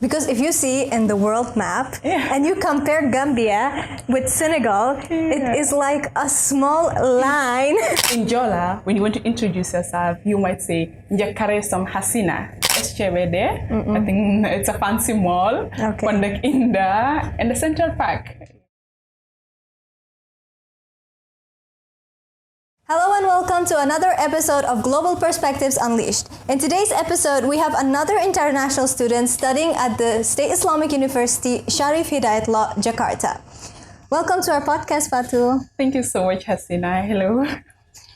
Because if you see in the world map and you compare Gambia with Senegal, it is like a small line. In Jola, when you want to introduce yourself, you might say, some Hasina, S.Pd. I think it's a fancy mall, Wardak, Indra, and the Central Park. Hello and welcome to another episode of Global Perspectives Unleashed. In today's episode, we have another international student studying at the State Islamic University, Syarif Hidayatullah, Jakarta. Welcome to our podcast, Fatou. Thank you so much, Hasina. Hello.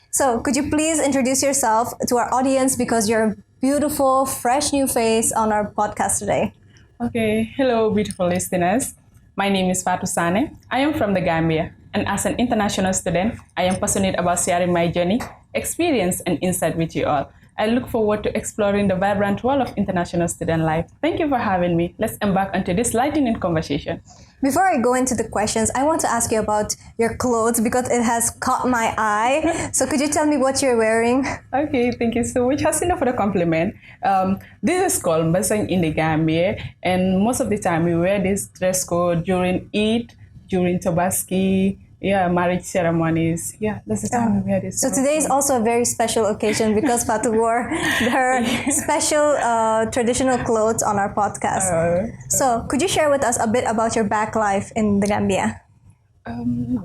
So, could you please introduce yourself to our audience because you're a beautiful, fresh new face on our podcast today. Okay. Hello, beautiful listeners. My name is Fatou Sanneh. I am from the Gambia. And as an international student, I am passionate about sharing my journey, experience, and insight with you all. I look forward to exploring the vibrant world of international student life. Thank you for having me. Let's embark onto this lightning conversation. Before I go into the questions, I want to ask you about your clothes because it has caught my eye. So could you tell me what you're wearing? Okay, thank you so much, Hasina, for the compliment. This is called Basang in the Gambia, and most of the time we wear this dress code during Eid, during Tabaski, marriage ceremonies. That's the time we wear this. So today is also a very special occasion because Fatou wore her special traditional clothes on our podcast. So could you share with us a bit about your back life in the Gambia?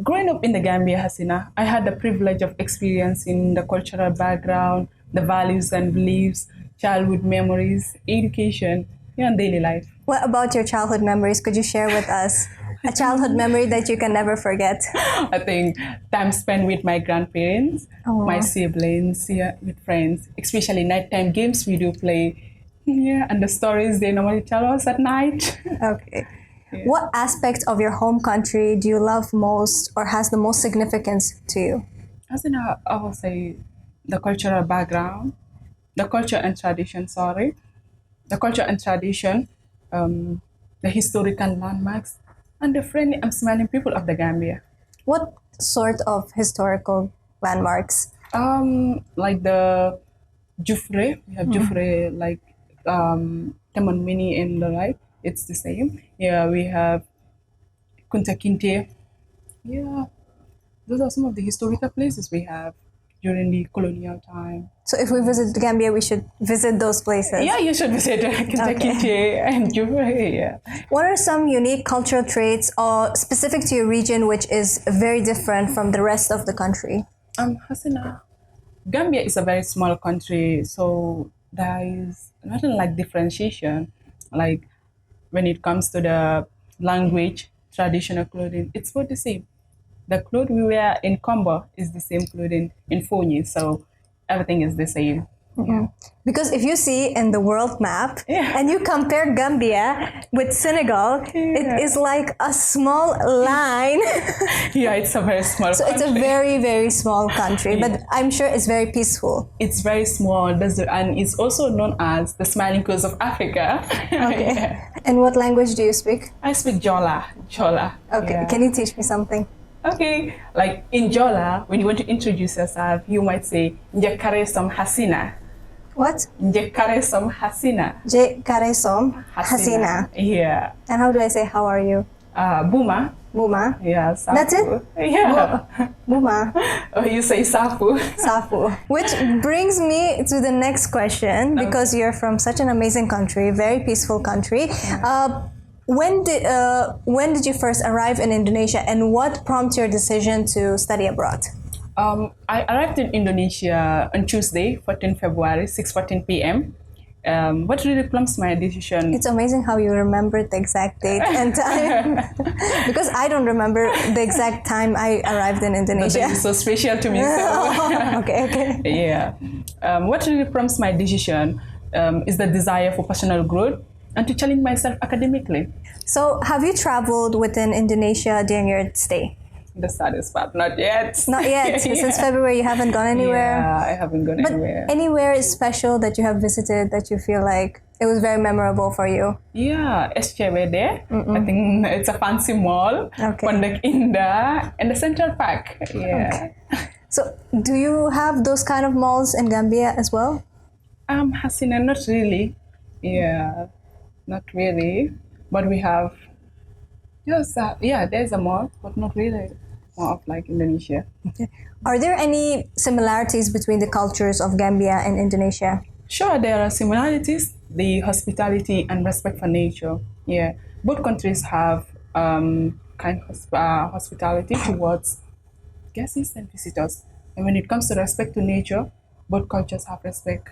Growing up in the Gambia, Hasina, I had the privilege of experiencing the cultural background, the values and beliefs, childhood memories, education, and daily life. What about your childhood memories? Could you share with us a childhood memory that you can never forget? I think time spent with my grandparents, my siblings, with friends, especially nighttime games we do play, and the stories they normally tell us at night. Okay. What aspect of your home country do you love most or has the most significance to you? I would say the cultural background, the culture and tradition, the culture and tradition, the historical landmarks, and the friendly and smiling people of the Gambia. What sort of historical landmarks? Like the Jufre, we have Jufre, like Taman Mini and the like. It's the same. We have Kunta. Those are some of the historical places we have during the colonial time. So if we visit the Gambia, we should visit those places? Yeah, you should visit Kunta and Jufre, What are some unique cultural traits specific to your region which is very different from the rest of the country? Hasina, Gambia is a very small country, so there is nothing like differentiation. Like when it comes to the language, traditional clothing, it's both the same. The clothes we wear in Combo is the same clothing in Fonyi, so everything is the same. Because if you see in the world map and you compare Gambia with Senegal, it is like a small line. It's a very small country. It's a very, very small country, but I'm sure it's very peaceful. It's very small, and it's also known as the Smiling Coast of Africa. And what language do you speak? I speak Jola. Okay, can you teach me something? Okay, like in Jola, when you want to introduce yourself, you might say, some Hasina. What? some Hasina. Some Hasina. Yeah. And how do I say, how are you? Buma. Buma? Yeah, Safu. That's it? Yeah. Buma. You say Safu. Safu. Which brings me to the next question, because you're from such an amazing country, very peaceful country. When did you first arrive in Indonesia, and what prompted your decision to study abroad? I arrived in Indonesia on Tuesday, 14 February, 6:14 p.m. What really prompts my decision? It's amazing how you remember the exact date and time. Because I don't remember the exact time I arrived in Indonesia. That is so special to me. Okay. Yeah. What really prompts my decision is the desire for personal growth and to challenge myself academically. So, have you traveled within Indonesia during your stay? The saddest part, not yet. Not yet. Since February, you haven't gone anywhere? Yeah, I haven't gone anywhere. Anywhere is special that you have visited that you feel like it was very memorable for you? Yeah, S.Pd. I think it's a fancy mall. Wardak, Indra, and the Central Park. Yeah. Okay. So, do you have those kind of malls in Gambia as well? Hasina, not really. Yeah. Not really, but we have just there's a more, but not really more of like Indonesia. Are there any similarities between the cultures of Gambia and Indonesia? Sure, there are similarities, the hospitality and respect for nature. Yeah, both countries have hospitality towards guests and visitors. And when it comes to respect to nature, both cultures have respect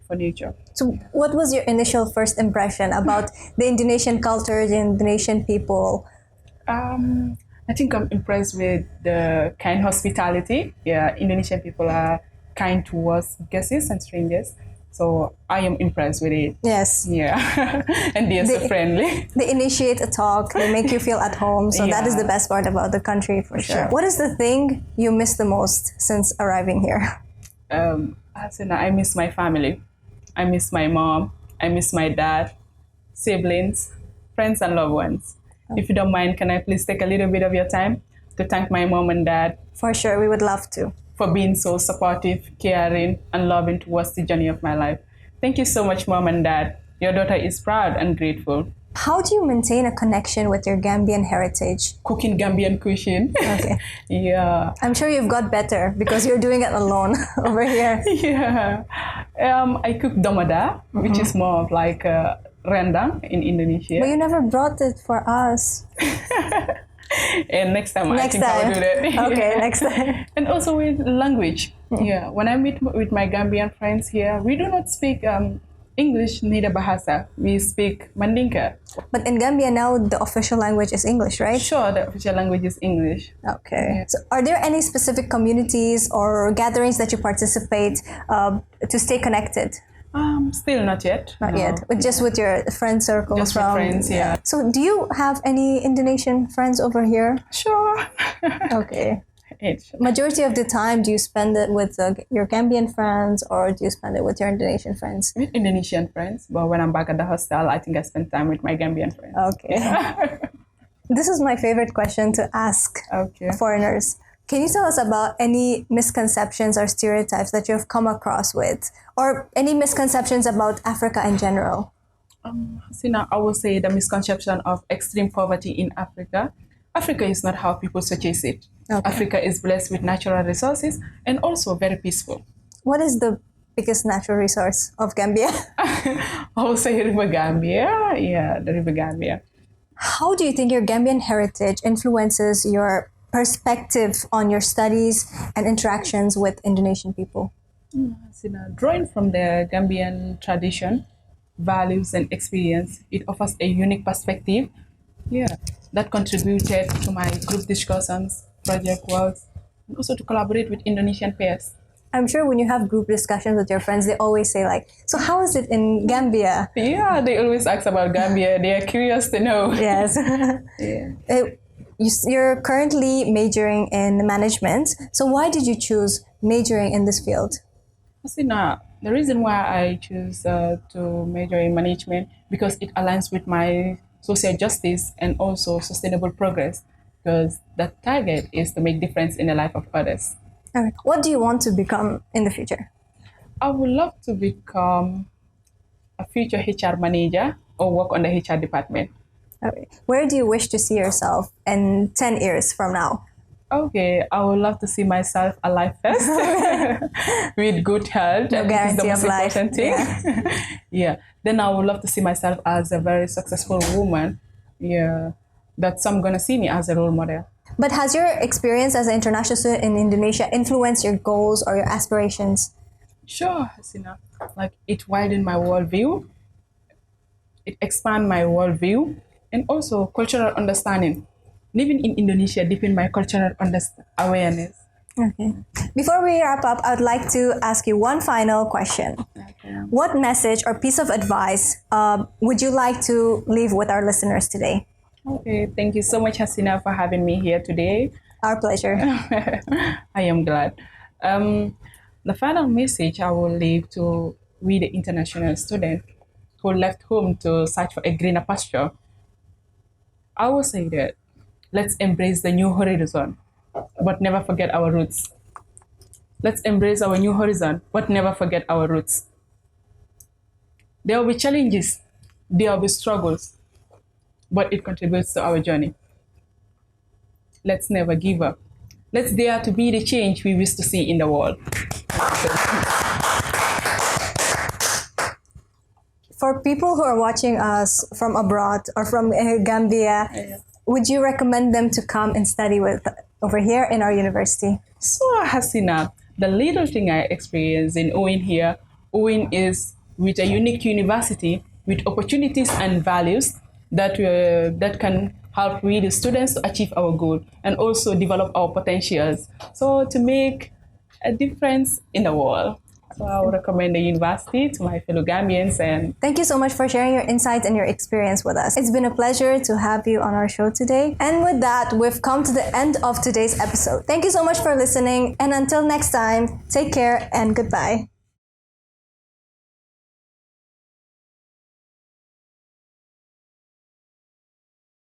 for nature. So, what was your initial first impression about the Indonesian culture, the Indonesian people? I think I'm impressed with the kind hospitality. Yeah, Indonesian people are kind towards guests and strangers. So I am impressed with it. Yes. Yeah. And they're so friendly. They initiate a talk, they make you feel at home. So that is the best part about the country for sure. What is the thing you miss the most since arriving here? Hasina, I miss my family. I miss my mom. I miss my dad, siblings, friends, and loved ones. If you don't mind, can I please take a little bit of your time to thank my mom and dad? For sure, we would love to. For being so supportive, caring, and loving towards the journey of my life. Thank you so much, Mom and Dad. Your daughter is proud and grateful. How do you maintain a connection with your Gambian heritage? Cooking Gambian cuisine. Okay. Yeah. I'm sure you've got better because you're doing it alone over here. Yeah. I cook domada, which is more of like rendang in Indonesia. But you never brought it for us. And next time I think I'll do that. Okay, next time. And also with language. Yeah, when I meet with my Gambian friends here, we do not speak English neither Bahasa. We speak Mandinka. But in Gambia now, the official language is English, right? Sure, the official language is English. Okay. Yeah. So are there any specific communities or gatherings that you participate to stay connected? Still not yet. Not yet. Just with your friend circle. Just with friends, yeah. So do you have any Indonesian friends over here? Sure. Okay. Majority of the time, do you spend it with your Gambian friends or do you spend it with your Indonesian friends? With Indonesian friends, but when I'm back at the hostel, I think I spend time with my Gambian friends. Okay. This is my favorite question to ask foreigners. Can you tell us about any misconceptions or stereotypes that you've come across with, or any misconceptions about Africa in general? Hasina, I would say the misconception of extreme poverty in Africa. Africa is not how people suggest it. Okay. Africa is blessed with natural resources and also very peaceful. What is the biggest natural resource of Gambia? I would say River Gambia. Yeah, the River Gambia. How do you think your Gambian heritage influences your perspective on your studies and interactions with Indonesian people? Drawing from the Gambian tradition, values, and experience, it offers a unique perspective. Yeah, that contributed to my group discussions, project works, and also to collaborate with Indonesian peers. I'm sure when you have group discussions with your friends, they always say like, so how is it in Gambia? Yeah, they always ask about Gambia. They are curious to know. Yes. Yeah. You're currently majoring in management. So why did you choose majoring in this field? Hasina, the reason why I choose to major in management because it aligns with my social justice and also sustainable progress, because the target is to make difference in the life of others. Okay. What do you want to become in the future? I would love to become a future HR manager or work on the HR department. Okay. Where do you wish to see yourself in 10 years from now? Okay, I would love to see myself alive first with good health. No guarantee of life. Yeah. Yeah. Then I would love to see myself as a very successful woman. Yeah. That some gonna see me as a role model. But has your experience as an international student in Indonesia influenced your goals or your aspirations? Sure, Hasina. Like it widened my worldview. It expanded my worldview and also cultural understanding. Living in Indonesia deepened my cultural awareness. Okay. Before we wrap up, I would like to ask you one final question. Okay. What message or piece of advice would you like to leave with our listeners today? Okay, thank you so much, Hasina, for having me here today. Our pleasure. I am glad. The final message I will leave to we, the international student who left home to search for a greener pasture, I will say that let's embrace the new horizon, but never forget our roots. Let's embrace our new horizon, but never forget our roots. There will be challenges, there will be struggles, but it contributes to our journey. Let's never give up. Let's dare to be the change we wish to see in the world. For people who are watching us from abroad or from Gambia, would you recommend them to come and study with over here in our university? So, Hasina, the little thing I experienced in Owen here, Owen is with a unique university with opportunities and values that can help we the students to achieve our goal and also develop our potentials. So to make a difference in the world. So I would recommend the university to my fellow Gambians. And thank you so much for sharing your insights and your experience with us. It's been a pleasure to have you on our show today. And with that, we've come to the end of today's episode. Thank you so much for listening. And until next time, take care and goodbye.